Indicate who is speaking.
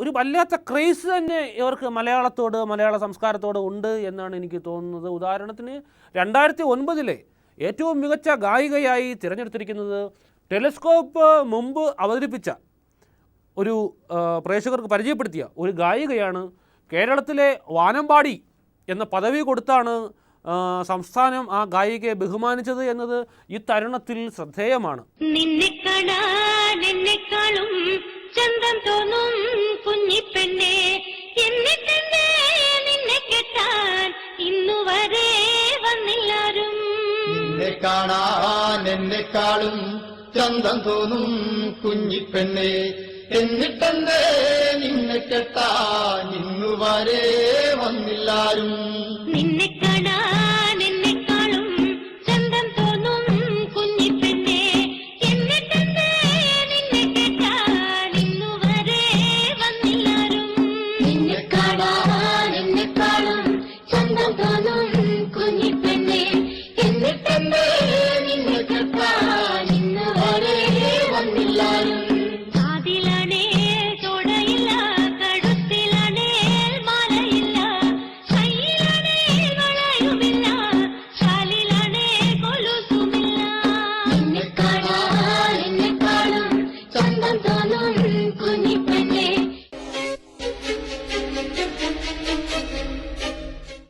Speaker 1: ഒരു വല്ലാത്ത ക്രേസ് തന്നെ ഇവർക്ക് മലയാളത്തോട്, മലയാള സംസ്കാരത്തോട് ഉണ്ട് എന്നാണ് എനിക്ക് തോന്നുന്നത്. ഉദാഹരണത്തിന് 2009 ഏറ്റവും മികച്ച ഗായികയായി തിരഞ്ഞെടുത്തിരിക്കുന്നത് ടെലിസ്കോപ്പ് മുമ്പ് അവതരിപ്പിച്ച ഒരു പ്രേക്ഷകർക്ക് പരിചയപ്പെടുത്തിയ ഒരു ഗായികയാണ്. കേരളത്തിലെ വാനമ്പാടി എന്ന പദവി കൊടുത്താണ് സംസ്ഥാനം ആ ഗായികയെ ബഹുമാനിച്ചത് എന്നത് ഈ തരുണത്തിൽ ശ്രദ്ധേയമാണ്. ചന്തം തോന്നും കുഞ്ഞിപ്പെണ്ണെ നിന്നെ കെട്ടാൻ ഇന്നുവരെ വന്നില്ലാരും.
Speaker 2: നിന്നെ കാണാൻ എന്നെക്കാളും ചന്തം തോന്നും കുഞ്ഞിപ്പെണ്ണെ എന്നിട്ടെന്തേ നിന്നെ കെട്ടാൻ ഇന്നുവരെ വന്നില്ലാരും.